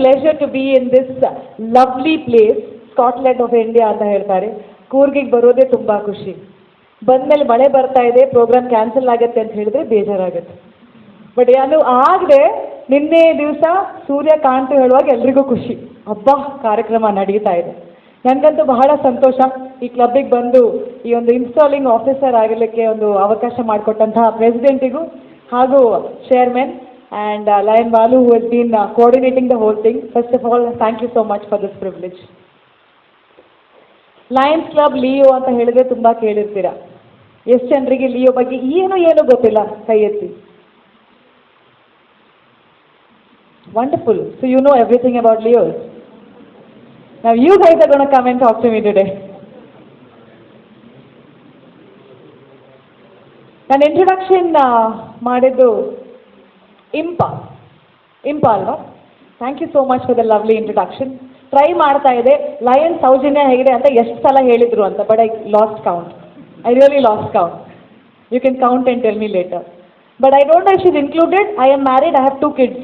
pleasure to be in this lovely place, Scotland of India ಅಂತ ಹೇಳ್ತಾರೆ. ಕೂರ್ಗಿಗೆ ಬರೋದೇ ತುಂಬ ಖುಷಿ. ಬಂದಮೇಲೆ ಮಳೆ ಬರ್ತಾ ಇದೆ, ಪ್ರೋಗ್ರಾಮ್ ಕ್ಯಾನ್ಸಲ್ ಆಗುತ್ತೆ ಅಂತ ಹೇಳಿದ್ರೆ ಬೇಜಾರಾಗುತ್ತೆ. ಬಟ್ ಏನು ಆಗದೆ ನಿನ್ನೆ ದಿವಸ ಸೂರ್ಯ ಕಾಣ್ತು ಹೇಳುವಾಗ ಎಲ್ರಿಗೂ ಖುಷಿ. ಹಬ್ಬ ಕಾರ್ಯಕ್ರಮ ನಡೀತಾ ಇದೆ. ನನಗಂತೂ ಬಹಳ ಸಂತೋಷ ಈ ಕ್ಲಬ್ಬಿಗೆ ಬಂದು ಈ ಒಂದು ಇನ್ಸ್ಟಾಲಿಂಗ್ ಆಫೀಸರ್ ಆಗಲಿಕ್ಕೆ ಒಂದು ಅವಕಾಶ ಮಾಡಿಕೊಟ್ಟಂತಹ ಪ್ರೆಸಿಡೆಂಟಿಗೂ ಹಾಗೂ chairman and Lion Balu who has been coordinating the whole thing. First of all, thank you so much for this privilege. Lions Club Leo ಅಂತ ಹೇಳಿದ್ರೆ ತುಂಬ ಕೇಳಿರ್ತೀರಾ. ಎಷ್ಟು ಜನರಿಗೆ ಲಿಯೋ ಬಗ್ಗೆ ಏನು ಗೊತ್ತಿಲ್ಲ? ಕೈ ಎತ್ತಿ. Wonderful. So you know everything about Leos. Now you guys are going to come and talk to me today. ನಾನು ಇಂಟ್ರೊಡಕ್ಷನ್ ಮಾಡಿದ್ದು ಇಂಪ ಅಲ್ವಾ? Thank you so much for the lovely introduction. Try ಮಾಡ್ತಾ ಇದೆ ಲಯನ್ ಸೌಜನ್ಯ ಹೆಗಡೆ ಅಂತ ಎಷ್ಟು ಸಲ ಹೇಳಿದ್ರು ಅಂತ, but I lost count. I really lost count. You can count and tell me later. But I don't know if she is included. I am married. I have 2 kids.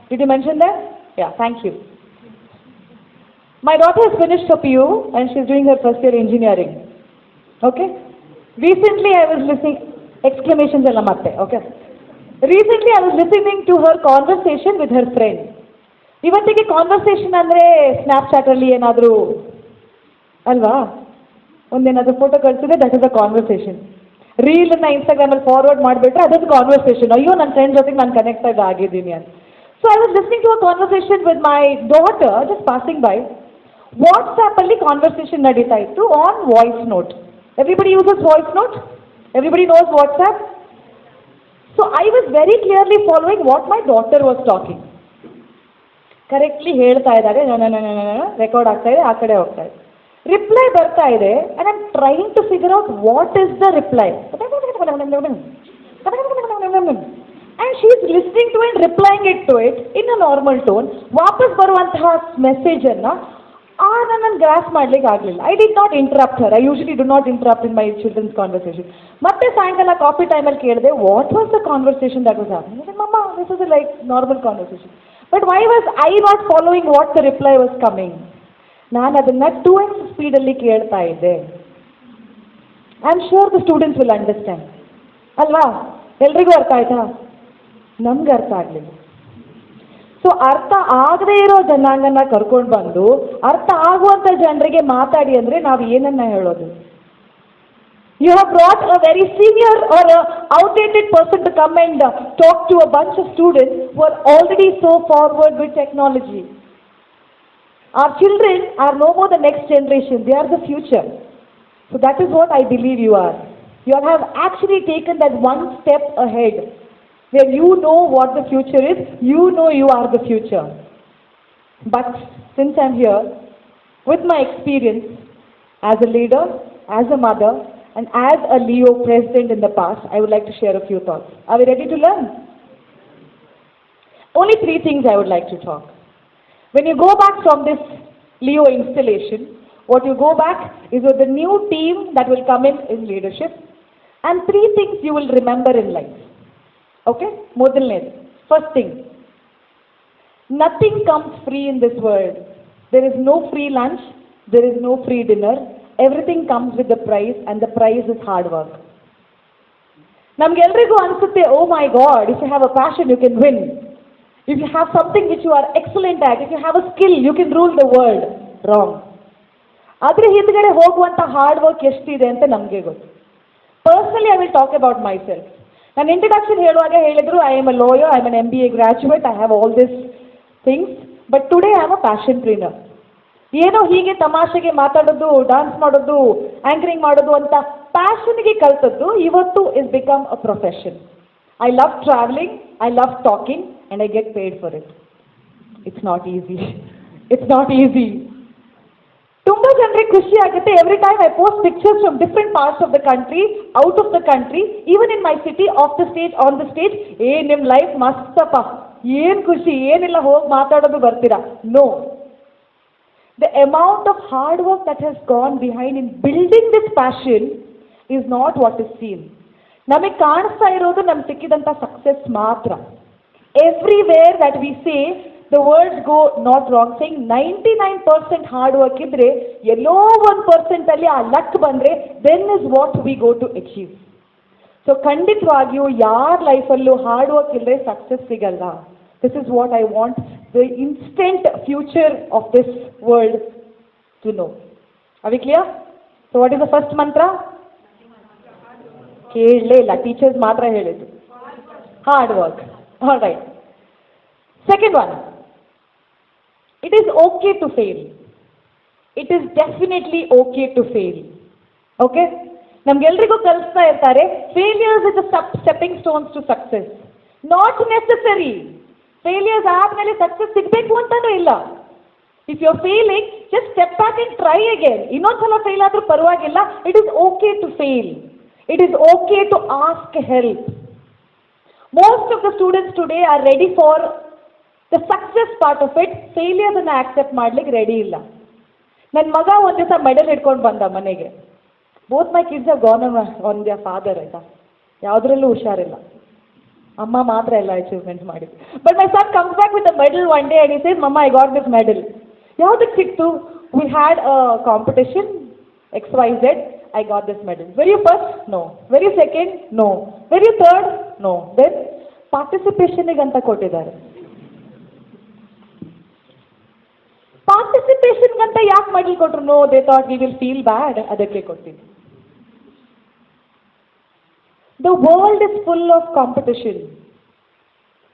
Did you mention that? Yeah, thank you. My daughter has finished her PU and she is doing her first year engineering. Okay? Recently I was listening, exclamations alla matte, okay? Recently I was listening to her conversation with her friend. ಇವತ್ತಿಗೆ conversation ಅಂದರೆ ಸ್ನ್ಯಾಪ್ಚಾಟಲ್ಲಿ ಏನಾದರೂ ಅಲ್ವಾ, ಒಂದೇನಾದರೂ photo ಕಳಿಸಿದ್ರೆ that is a conversation. ರೀಲನ್ನು ಇನ್ಸ್ಟಾಗ್ರಾಮಲ್ಲಿ forward ಮಾಡಿಬಿಟ್ರೆ ಅದೊಂದು conversation. ಅಯ್ಯೋ ನನ್ನ ಫ್ರೆಂಡ್ ಜೊತೆಗೆ ನಾನು ಕನೆಕ್ಟ್ ಆಗಿದ್ದೀನಿ ಅಂತ. So I was listening to a conversation with my daughter just passing by. ವಾಟ್ಸ್ಆ್ಯಪಲ್ಲಿ ಕಾನ್ವರ್ಸೇಷನ್ ನಡೀತಾ ಇತ್ತು on voice note. Everybody uses voice note. Everybody knows WhatsApp. So I was very clearly following what my daughter was talking. Correctly ಹೇಳ್ತಾ ಇದ್ದಾರೆ, record ಆಗ್ತಾ ಇದೆ, ಆ ಕಡೆ ಹೋಗ್ತಾ ಇದೆ. ರಿಪ್ಲೈ ಬರ್ತಾ ಇದೆ and I am trying to figure out what is the reply. And she is listening to and replying it to it in a normal tone. ವಾಪಸ್ ಬರುವಂತಹ ಮೆಸೇಜನ್ನು ನನ್ನನ್ನು ಗ್ರಾಸ್ ಮಾಡ್ಲಿಕ್ಕೆ ಆಗಲಿಲ್ಲ. I did not interrupt her. I usually do not interrupt in my children's conversation. ಮತ್ತೆ ಸಾಯಂಕಾಲ coffee ಟೈಮಲ್ಲಿ ಕೇಳಿದೆ, what was the conversation that was happening? Mamma, this is like normal conversation. But why was I not following what the reply was coming? ನಾನು ಅದನ್ನು 2x ಸ್ಪೀಡಲ್ಲಿ ಕೇಳ್ತಾ ಇದ್ದೆ. I am sure the students will understand ಅಲ್ವಾ? ಎಲ್ರಿಗೂ ಅರ್ಥ ಆಯ್ತಾ? ನಮ್ಗೆ ಅರ್ಥ ಆಗಲಿಲ್ಲ. ಸೊ ಅರ್ಥ ಆಗದೇ ಇರೋ ಜನಾಂಗನ ಕರ್ಕೊಂಡು ಬಂದು ಅರ್ಥ ಆಗುವಂಥ ಜನರಿಗೆ ಮಾತಾಡಿ ಅಂದರೆ ನಾವು ಏನನ್ನ ಹೇಳೋದು? You have brought a very senior or a outdated person to come and talk to a bunch of students who are already so forward with technology. Our children are no more the next generation. They are the future. So that is what I believe you are. You have actually taken that one step ahead where you know what the future is. You know you are the future. But since I'm here, with my experience as a leader, as a mother, and as a Leo president in the past, I would like to share a few thoughts. Are we ready to learn? Only 3 things I would like to talk. When you go back from this Leo installation, what you go back is with the new team that will come in leadership, and 3 things you will remember in life. Okay? Modalned. First thing, nothing comes free in this world. There is no free lunch, there is no free dinner. Everything comes with the price, and the price is hard work. ನಮಗೆಲ್ರಿಗೂ ಅನಿಸುತ್ತೆ, oh my god, if you have a passion you can win. If you have something which you are excellent at, if you have a skill you can rule the world. Wrong. ಅದ್ರ ಹಿಂದ್ಗಡೆ ಹೋಗುವಂಥ hard work ಎಷ್ಟಿದೆ ಅಂತ ನಮಗೆ ಗೊತ್ತು. Personally I will talk about myself. ನಾನು introduction ಹೇಳುವಾಗ ಹೇಳಿದ್ರು, I am a lawyer, I am an MBA graduate, I have all this things, but today I am a passion trainer. ಏನೋ ಹೀಗೆ ತಮಾಷೆಗೆ ಮಾತಾಡೋದು, ಡಾನ್ಸ್ ಮಾಡೋದು, ಆ್ಯಂಕರಿಂಗ್ ಮಾಡೋದು ಅಂತ ಪ್ಯಾಷನ್ಗೆ ಕಲ್ತದ್ದು ಇವತ್ತು is become a profession. I love travelling, I love talking, and I get paid for it. It's not easy. It's not easy. ತುಂಬ ಜನರಿಗೆ ಖುಷಿ ಆಗುತ್ತೆ. Every time I post pictures from different parts of the country, out of the country, even in my city, of the stage, on the stage. ನಿಮ್ಮ life ಮಸ್ತಪ್ಪ, ಏನು ಖುಷಿ, ಏನಿಲ್ಲ, ಹೋಗಿ ಮಾತಾಡೋದು, ಬರ್ತೀರಾ? No. The amount of hard work that has gone behind in building this passion is not what is seen. ನಮಗೆ ಕಾಣಿಸ್ತಾ ಇರೋದು ನಮ್ಗೆ ಸಿಕ್ಕಿದಂಥ ಸಕ್ಸಸ್ ಮಾತ್ರ. Everywhere that we say the words go not wrong, saying 99% hard work idre ಎಲ್ಲೋ 1% ಅಲ್ಲಿ ಆ luck ಬಂದ್ರೆ then is what we go to achieve. So ಖಂಡಿತವಾಗಿಯೂ ಯಾರ ಲೈಫಲ್ಲೂ ಹಾರ್ಡ್ ವರ್ಕ್ ಇಲ್ಲದೆ ಸಕ್ಸಸ್ ಸಿಗಲ್ಲ. This is what I want the instant future of this world to know. Are we clear? So what is the first mantra? ಕೇಳಲೇ ಇಲ್ಲ, teachers ಮಾತ್ರ ಹೇಳಿದ್ದು. Hard work. All right. Second one, it is okay to fail. It is definitely okay to fail. Okay? ನಮ್ಗೆಲ್ರಿಗೂ ಕಲಿಸ್ತಾ ಇರ್ತಾರೆ failures is stepping stones to success. Not necessary. Failures ಆದ್ಮೇಲೆ success ಸಿಗಬೇಕು ಅಂತಾನೂ ಇಲ್ಲ. If you are failing, just step back and try again. ಇನ್ನೊಂದ್ಸಲ fail ಆದ್ರೂ ಪರವಾಗಿಲ್ಲ. It is okay to fail. It is okay to ask help. Most of the students today are ready for the success part of it. ಫೇಲಿಯರ್ಸನ್ನು accept ಮಾಡ್ಲಿಕ್ಕೆ ready ಇಲ್ಲ. ನನ್ನ ಮಗ ಒಂದು ದಿವಸ ಮೆಡಲ್ ಇಟ್ಕೊಂಡು ಬಂದ ಮನೆಗೆ. Both my kids have gone on their father. ಆಯ್ತಾ, ಯಾವುದ್ರಲ್ಲೂ ಹುಷಾರಿಲ್ಲ, ಅಮ್ಮ ಮಾತ್ರ ಎಲ್ಲ ಅಚೀವ್ಮೆಂಟ್ಸ್ ಮಾಡಿದ್ರು. But my son comes back with a medal one day and he says, mamma I got this medal. ಯಾವುದಕ್ಕೆ ಸಿಕ್ತು? We had a competition XYZ. I got this medal. Were you first? No. Were you second? No. Were you third? No. Then participation ಅಂತ ಕೊಟ್ಟಿದ್ದಾರೆ. Participation ಅಂತ ಯಾಕೆ medal ಕೊಟ್ರು? No, they thought we will feel bad, ಅದಕ್ಕೆ ಕೊಟ್ಟಿದ್ದು. The world is full of competition.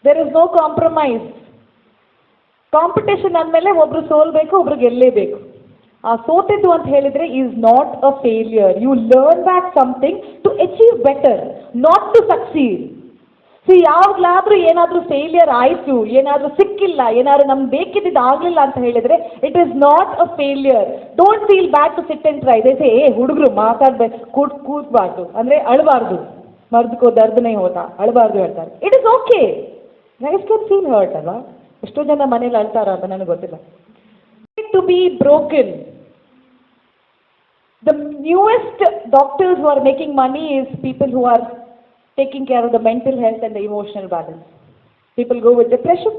There is no compromise. Competition ಅಂದಮೇಲೆ ಒಬ್ರು ಸೋಲ್ಬೇಕು, ಒಬ್ರು ಗೆಲ್ಲೇಬೇಕು. ಆ ಸೋತಿದ್ದು ಅಂತ ಹೇಳಿದ್ರೆ is not a failure. You learn back something to achieve better, not to succeed. See, ಯಾವಾಗಲಾದ್ರೂ ಏನಾದರೂ ಫೇಲಿಯರ್ ಆಯಿತು, ಏನಾದರೂ ಸಿಕ್ಕಿಲ್ಲ, ಏನಾದ್ರು ನಮ್ಗೆ ಬೇಕಿದ್ದು ಆಗಲಿಲ್ಲ ಅಂತ ಹೇಳಿದ್ರೆ it is not a failure. Don't feel bad to sit and try. ದೈಸೆ ಹುಡುಗರು ಮಾತಾಡ್ಬೇಕು, ಕೂತ್ಬಾರ್ದು ಅಂದರೆ ಅಳಬಾರ್ದು. ಮರ್ದಕೋ ದರ್ದನೇ ಹೋತಾ, ಅಳಬಾರ್ದು ಹೇಳ್ತಾರೆ. It is okay. Guys can feel hurt ಅಲ್ವಾ? ಎಷ್ಟೋ ಜನ ಮನೇಲಿ ಅಳ್ತಾರ ಅಂತ ನನಗೆ ಗೊತ್ತಿಲ್ಲ. To be broken. The newest doctors who are making money is people who are taking care of the mental health and the emotional balance. People go with depression,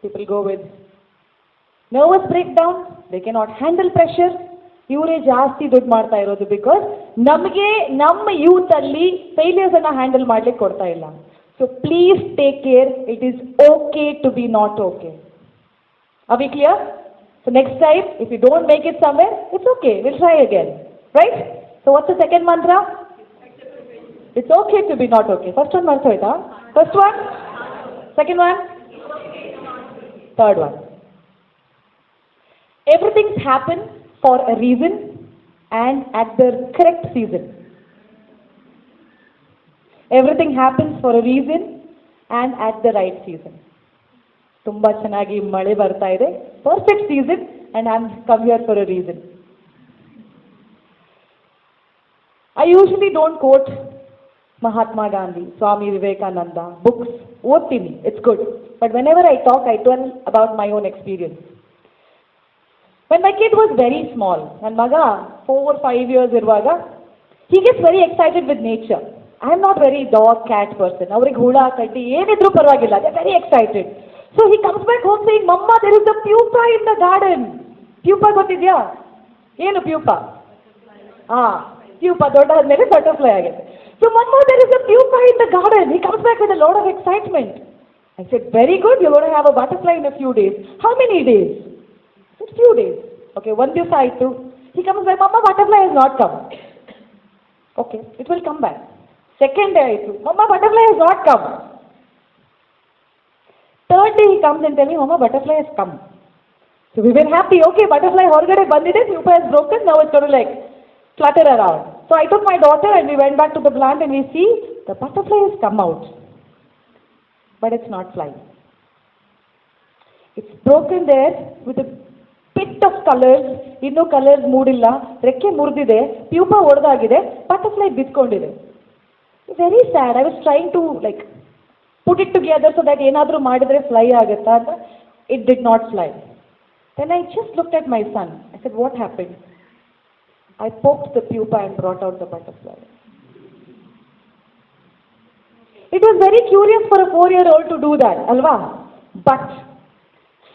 people go with nervous breakdown, they cannot handle pressure. ಇವರೇ ಜಾಸ್ತಿ ದುಡ್ಡು ಮಾಡ್ತಾ ಇರೋದು because ನಮಗೆ ನಮ್ಮ youth ಅಲ್ಲಿ failures ಅನ್ನ handle ಮಾಡ್ಲಿಕ್ಕೆ ಕೊಡ್ತಾ ಇಲ್ಲ. So please take care. It is okay to be not okay. Are we clear? So next time if you don't make it somewhere, it's okay, will try again. Right? So what's the second mantra? It's okay to be not okay. First one martha hoyta? First one? Second one? Third one. Everything's happen for a reason and at the correct season. Everything happens for a reason and at the right season. Tumba chanagi male barta ide. Perfect season and I'm come here for a reason. I usually don't quote Mahatma Gandhi, Swami Vivekananda, books. ಓದ್ತೀನಿ, it's good. But whenever I talk, I tell about my own experience. When my kid was very small, ನನ್ನ ಮಗ 4 or 5 years ಇರುವಾಗ, he gets very excited with nature. I am not very dog cat person. ಅವ್ರಿಗೆ ಹುಳ ಕಡ್ಡಿ ಏನಿದ್ರು ಪರವಾಗಿಲ್ಲ, they are very excited. So he comes back home saying, Mama, there is a pupa in the garden. Pupa ಗೊತ್ತಿದ್ಯಾ? ಏನು pupa? pupa ದೊಡ್ಡಾದ್ಮೇಲೆ butterfly ಆಗುತ್ತೆ. So Mama, there is a pupa in the garden. He comes back with a lot of excitement. I said, very good, you're going to have a butterfly in a few days. How many days? I said, few days. Okay, one ದಿವಸ ಆಯಿತು. He comes back, Mama, butterfly has not come. Okay, it will come back. Second day ಆಯಿತು, Mama, butterfly has not come. Third day he comes and tells me, Mama, butterfly has come. So we were happy. Okay, butterfly ಹೊರಗಡೆ ಬಂದಿದೆ, pupa has broken, now it's going to like flutter around. So I took my daughter and we went back to the plant and we see the butterfly has come out. But it's not flying. It's broken there with a bit of colors. ಇನ್ನೂ colours ಮೂಡಿಲ್ಲ, ರೆಕ್ಕೆ ಮುರಿದಿದೆ, pupa ಒಡೆದಾಗಿದೆ, butterfly ಬಿದ್ಕೊಂಡಿದೆ. Very sad. I was trying to like put it together so that ಏನಾದರೂ ಮಾಡಿದರೆ fly ಆಗುತ್ತಾ ಅಂತ. It did not fly. Then I just looked at my son. I said, what happen? I poked the pupa and brought out the butterfly. It was very curious for a 4-year-old to do that, alva? But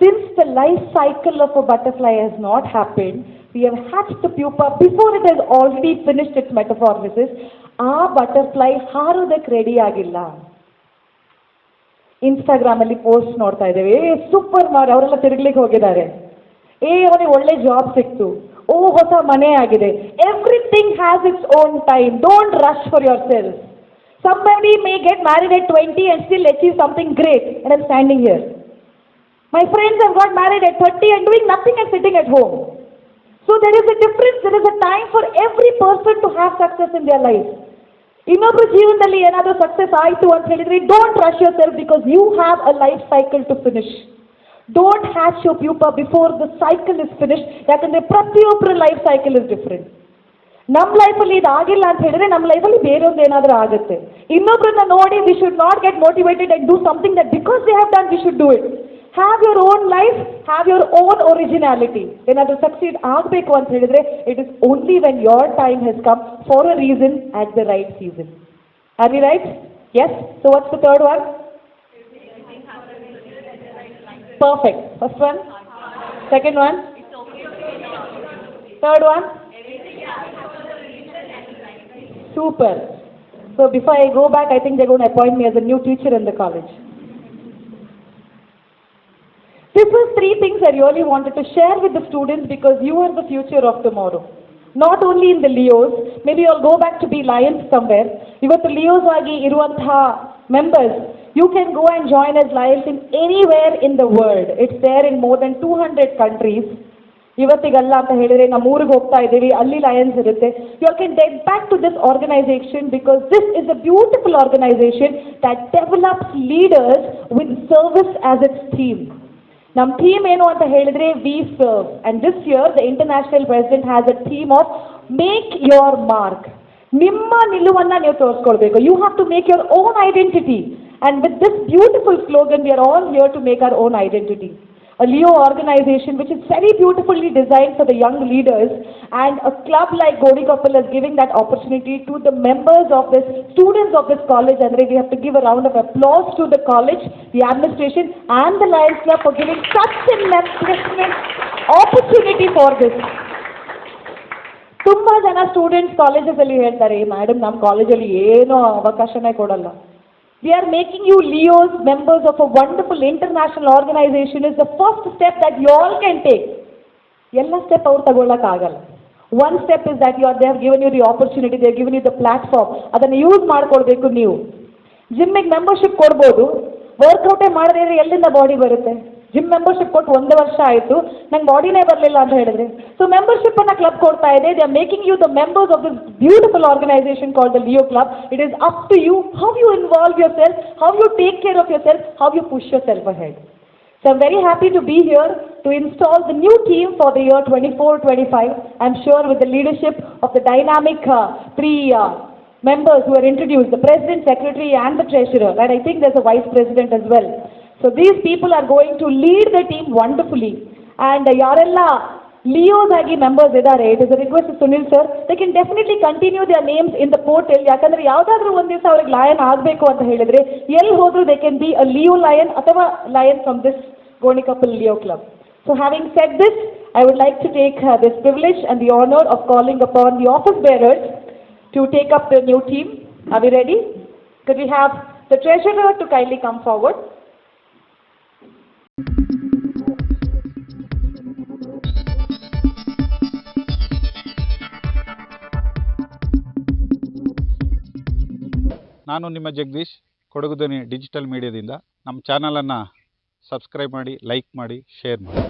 Since the life cycle of a butterfly has not happened, we have hatched the pupa before it has already finished its metamorphosis. ಆ butterfly ಹಾರೋದಕ್ಕೆ ready ಆಗಿಲ್ಲ. ಇನ್ಸ್ಟಾಗ್ರಾಮಲ್ಲಿ post ನೋಡ್ತಾ ಇದ್ದೇವೆ, super ಮಾರ್ ಅವರೆಲ್ಲ ತಿರುಗ್ಲಿಕ್ಕೆ ಹೋಗಿದ್ದಾರೆ, ಅವನಿಗೆ ಒಳ್ಳೆ ಜಾಬ್ ಸಿಕ್ತು, ಹೊಸ ಮನೆ ಆಗಿದೆ. Everything has its own time. Don't rush for your self. Somebody may get married at 20 and still achieve something great, and I'm standing here. My friends have got married at 30 and doing nothing and sitting at home. So there is a difference. There is a time for every person to have success in their life. ಇನ್ನೊಬ್ಬರ ಜೀವನದಲ್ಲಿ ಏನಾದರೂ success ಆಯಿತು ಅಂತ ಹೇಳಿದ್ರೆ, don't rush yourself because you have a life cycle to finish. Don't hatch your pupa before the cycle is finish. ಯಾಕಂದರೆ ಪ್ರತಿಯೊಬ್ಬರ life cycle is different. ನಮ್ಮ ಲೈಫಲ್ಲಿ ಇದು ಆಗಿಲ್ಲ ಅಂತ ಹೇಳಿದ್ರೆ ನಮ್ಮ ಲೈಫಲ್ಲಿ ಬೇರೊಂದು ಏನಾದರೂ ಆಗುತ್ತೆ. ಇನ್ನೊಬ್ಬರನ್ನ ನೋಡಿ we should not get motivated and do something that because they have done we should do it. Have your own life, have your own originality. ಏನಾದರೂ ಸಕ್ಸೀಡ್ ಆಗಬೇಕು ಅಂತ ಹೇಳಿದ್ರೆ it is only when your time has come for a reason at the right season. Are we right? Yes. So what's the third one? Perfect. First one? Second one? Third one? Super. So before I go back, I think they're going to appoint me as a new teacher in the college. This was 3 things I really wanted to share with the students because you are the future of tomorrow. Not only in the Leos, maybe you'll go back to be Lions somewhere. Ivattu Leos agi iruvanತಹ members, you can go and join as Lions in anywhere in the world. It's there in more than 200 countries. ಇವತ್ತಿಗಲ್ಲ ಅಂತ ಹೇಳಿದ್ರೆ ನಮ್ಮ ಊರಿಗೆ ಹೋಗ್ತಾ ಇದ್ದೀವಿ, ಅಲ್ಲಿ lions ಇರುತ್ತೆ. You can get back to this organisation because this is a beautiful organisation that develops leaders with service as its theme. ನಮ್ಮ ಥೀಮ್ ಏನು ಅಂತ ಹೇಳಿದ್ರೆ we serve. And this year the international president has a theme of make your mark. ನಿಮ್ಮ ನಿಲುವನ್ನು ನೀವು ತೋರಿಸ್ಕೊಳ್ಬೇಕು. You have to make your own identity. And with this beautiful slogan we are all here to make our own identity. A Leo organization which is very beautifully designed for the young leaders, and a club like Godikappal is giving that opportunity to the members of this, students of this college. And we have to give a round of applause to the college, the administration and the Lions Club for giving such an excellent opportunity for this. ತುಂಬ ಜನ students ಕಾಲೇಜಸಲ್ಲಿ ಹೇಳ್ತಾರೆ, madam ನಮ್ಮ ಕಾಲೇಜಲ್ಲಿ ಏನೋ ಅವಕಾಶನೇ ಕೊಡಲ್ಲ. We are making you Leos, members of a wonderful international organization is the first step that you all can take. ಎಲ್ಲ step ಅವ್ರು ತಗೊಳ್ಳೋಕ್ಕಾಗಲ್ಲ. One step is that they have given you the opportunity, they have given you the platform. ಅದನ್ನು use ಮಾಡ್ಕೊಳ್ಬೇಕು ನೀವು. ಜಿಮ್ಮಿಗೆ membership ಕೊಡ್ಬೋದು, ವರ್ಕೌಟೇ ಮಾಡದೇ ಎಲ್ಲಿಂದ body ಬರುತ್ತೆ? Gym membership ಕೊಟ್ಟು 1 ವರ್ಷ ಆಯಿತು, ನಂಗೆ ಬಾಡಿನೇ ಬರಲಿಲ್ಲ ಅಂತ ಹೇಳಿದ್ರೆ. ಸೊ ಮೆಂಬರ್ಶಿಪ್ಪನ್ನು ಕ್ಲಬ್ ಕೊಡ್ತಾ ಇದೆ. They are making you the members of this beautiful organisation called the Leo club. It is up to you how you involve yourself, how you take care of yourself, how you push yourself ahead. So I'm very happy to be here to install the new team for the year 24-25. I'm sure with the leadership of the dynamic 3 members who are introduced, the president, secretary and the treasurer, and I think there's a vice president as well. So these people are going to lead the team wonderfully. And ಯಾರೆಲ್ಲ Leos ಆಗಿ members ಇದ್ದಾರೆ, it is a request to Sunil sir, they can definitely continue their names in the portal. ಯಾಕಂದರೆ ಯಾವುದಾದ್ರೂ ಒಂದು ದಿವಸ ಅವ್ರಿಗೆ lion ಆಗಬೇಕು ಅಂತ ಹೇಳಿದರೆ ಎಲ್ಲಿ ಹೋದರೂ they can be a Leo lion ಅಥವಾ lion from this Godikappal Leo Club. So having said this, I would like to take this privilege and the honor of calling upon the office bearers to take up the new team. Are we ready? Could we have the treasurer to kindly come forward? ನಾನು ನಿಮ್ಮ ಜಗದೀಶ್, ಕೊಡಗು ಧ್ವನಿ digital ಮೀಡಿಯಾದಿಂದ. ನಮ್ಮ ಚಾನಲನ್ನು subscribe ಮಾಡಿ, like ಮಾಡಿ, share ಮಾಡಿ.